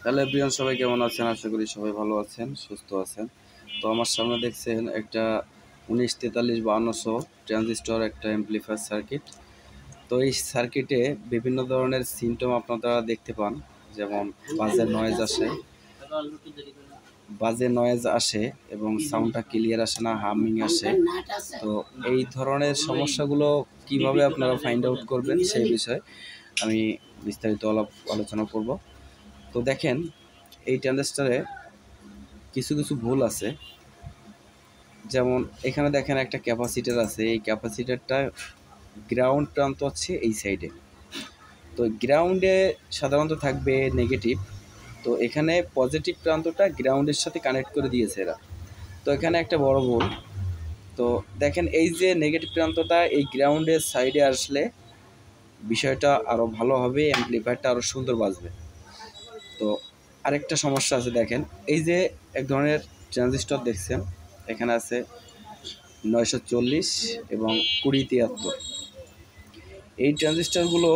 Hello everyone, সবাই কেমন আছেন? আশা করি সবাই ভালো আছেন, সুস্থ আছেন। তো আমার সামনে দেখছেন একটা 1943-5200 ট্রানজিস্টর একটা অ্যাম্পলিফায়ার সার্কিট। তো এই সার্কিটে বিভিন্ন ধরনের সিমটম আপনারা দেখতে পান, যেমন বাজে নয়েজ আসে এবং সাউন্ডটা ক্লিয়ার আসে না, হামিং আসে। তো এই ধরনের সমস্যাগুলো কিভাবে আপনারা ফাইন্ড আউট করবেন সেই বিষয়ে আমি বিস্তারিত আলোচনা করব। তো দেখেন, এই ট্রানজিস্টরে কিছু কিছু ভুল আছে। যেমন এখানে দেখেন একটা ক্যাপাসিটার আছে, এই ক্যাপাসিটারটা গ্রাউন্ড প্রান্ত হচ্ছে এই সাইডে। তো গ্রাউন্ডে সাধারণত থাকবে নেগেটিভ, তো এখানে পজিটিভ প্রান্তটা গ্রাউন্ডের সাথে কানেক্ট করে দিয়েছে এরা। তো এখানে একটা বড় ভুল। তো দেখেন, এই যে নেগেটিভ প্রান্তটা এই গ্রাউন্ডের সাইডে আসলে বিষয়টা আরও ভালো হবে, অ্যাম্পলিফায়ারটা আরও সুন্দর বাজবে। তো আরেকটা সমস্যা আছে, দেখেন এই যে এক ধরনের ট্রানজিস্টর দেখছেন, এখানে আছে 940 এবং 2073। এই ট্রানজিস্টরগুলো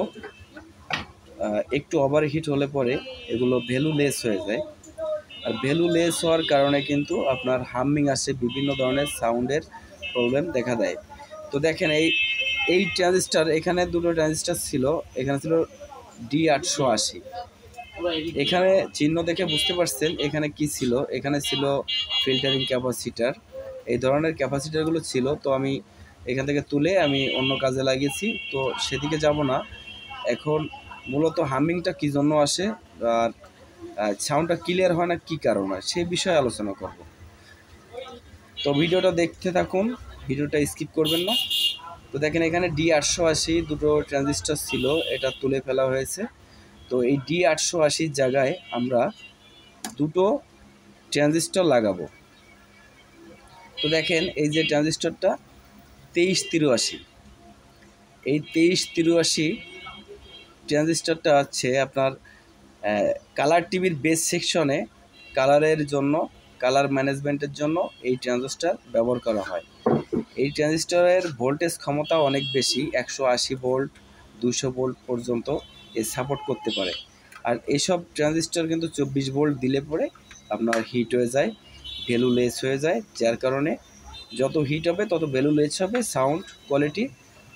একটু ওভারহিট হলে পরে এগুলো ভ্যালুলেস হয়ে যায়। আর ভ্যালুলেস হওয়ার কারণে কিন্তু আপনার হামিং আসে, বিভিন্ন ধরনের সাউন্ডের প্রবলেম দেখা দেয়। তো দেখেন, এই ট্রানজিস্টর, এখানে দুটো ট্রানজিস্টর ছিল, এখানে ছিল D880। এখানে চিহ্ন দেখে বুঝতে পারছেন এখানে কি ছিল, এখানে ছিল ফিল্টারিং ক্যাপাসিটার। এই ধরনের ক্যাপাসিটারগুলো ছিল। তো আমি এখান থেকে তুলে আমি অন্য কাজে লাগিয়েছি, তো সেদিকে যাব না। এখন মূলত হামিংটা কী জন্য আসে আর সাউন্ডটা ক্লিয়ার হয় না কী কারণ হয় সেই বিষয়ে আলোচনা করব। তো ভিডিওটা দেখতে থাকুন, ভিডিওটা স্কিপ করবেন না। তো দেখেন, এখানে D880 দুটো ট্রানজিস্টর ছিল, এটা তুলে ফেলা হয়েছে। তো এই D880 জায়গায় আমরা দুটো ট্রানজিস্টর লাগাবো। তো দেখেন, এই যে ট্রানজিস্টরটা 2383, এই 2383 ট্রানজিস্টরটা হচ্ছে আপনার কালার টিভির বেস সেকশনে কালারের জন্য, কালার ম্যানেজমেন্টের জন্য এই ট্রানজিস্টর ব্যবহার করা হয়। এই ট্রানজিস্টরের ভোল্টেজ ক্ষমতা অনেক বেশি, 180 ভোল্ট 200 ভোল্ট পর্যন্ত এ সাপোর্ট করতে পারে। আর এইসব ট্রানজিস্টর কিন্তু 24 ভোল্ট দিলে পরে আপনার হিট হয়ে যায়, ভ্যালুলেস হয়ে যায়, যার কারণে যত হিট হবে তত ভ্যালুলেস হবে, সাউন্ড কোয়ালিটি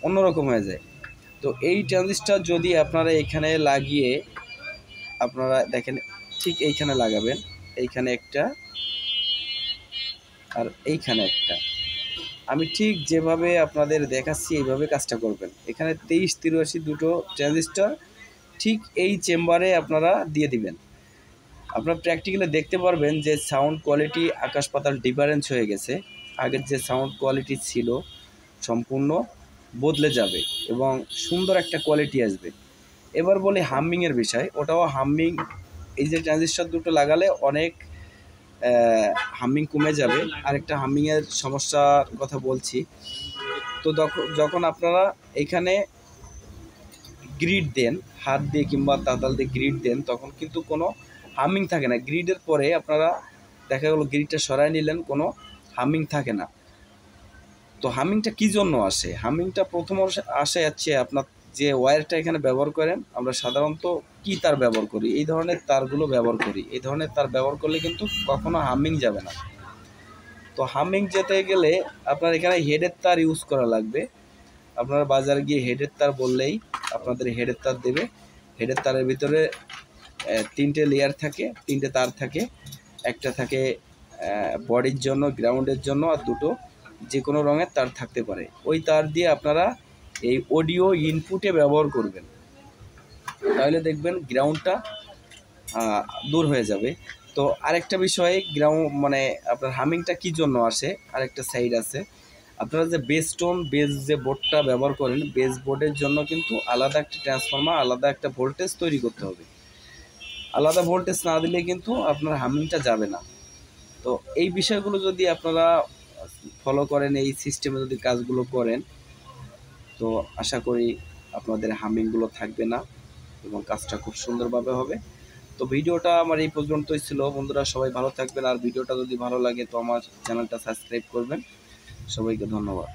অন্যরকম হয়ে যায়। তো এই ট্রানজিস্টর যদি আপনারা এখানে লাগিয়ে, আপনারা দেখেন ঠিক এইখানে লাগাবেন, এইখানে একটা আর এইখানে একটা, আমি ঠিক যেভাবে আপনাদের দেখাচ্ছি এইভাবে কাজটা করবেন। এখানে 2383 দুটো ট্রানজিস্টর ঠিক এই চেম্বারে আপনারা দিয়ে দিবেন। আপনারা প্র্যাকটিক্যালি দেখতে পারবেন যে সাউন্ড কোয়ালিটি আকাশ পাতাল ডিফারেন্স হয়ে গেছে। আগের যে সাউন্ড কোয়ালিটি ছিল সম্পূর্ণ বদলে যাবে এবং সুন্দর একটা কোয়ালিটি আসবে। এবার বলি হামিংয়ের বিষয়, ওটাও হামিং, এই যে ট্রানজিস্টর দুটো লাগালে অনেক হামিং কমে যাবে। আরেকটা হামিংয়ের সমস্যার কথা বলছি। তো যখন আপনারা এখানে গ্রিড দেন, হাত দিয়ে কিংবা তাতাল দিয়ে গ্রিড দেন, তখন কিন্তু কোনো হামিং থাকে না। গ্রিডের পরে আপনারা দেখা গেলো গ্রিডটা সরাই নিলেন, কোনো হামিং থাকে না। তো হামিংটা কী জন্য আসে? হামিংটা প্রথম আসে হচ্ছে আপনার যে ওয়্যারটা এখানে ব্যবহার করেন, আমরা সাধারণত কি তার ব্যবহার করি, এই ধরনের তারগুলো ব্যবহার করি। এই ধরনের তার ব্যবহার করলে কিন্তু কখনো হামিং যাবে না। তো হামিং যেতে গেলে আপনার এখানে হেডের তার ইউজ করা লাগবে। আপনারা বাজারে গিয়ে হেডের তার বললেই আপনাদের হেডের তার দেবে। হেডের তারের ভিতরে 3টে লেয়ার থাকে, 3টে তার থাকে। একটা থাকে বডির জন্য, গ্রাউন্ডের জন্য, আর দুটো যে কোনো রঙের তার থাকতে পারে। ওই তার দিয়ে আপনারা এই অডিও ইনপুটে ব্যবহার করবেন, তাহলে দেখবেন গ্রাউন্ডটা দূর হয়ে যাবে। তো আরেকটা বিষয়, মানে আপনার হামিংটা কী জন্য আসে আরেকটা সাইড আছে। আপনারা যে বেস টোন, বেস যে বোর্ডটা ব্যবহার করেন, বেস বোর্ডের জন্য কিন্তু আলাদা একটা ট্রান্সফর্মার, আলাদা একটা ভোল্টেজ তৈরি করতে হবে। আলাদা ভোল্টেজ না দিলে কিন্তু আপনার হামিংটা যাবে না। তো এই বিষয়গুলো যদি আপনারা ফলো করেন, এই সিস্টেমে যদি কাজগুলো করেন, তো আশা করি আপনাদের হামিংগুলো থাকবে না এবং কাজটা খুব সুন্দরভাবে হবে। তো ভিডিওটা আমার এই পর্যন্তই ছিল। বন্ধুরা সবাই ভালো থাকবেন, আর ভিডিওটা যদি ভালো লাগে তো আমার চ্যানেলটা সাবস্ক্রাইব করবেন। সবাইকে ধন্যবাদ।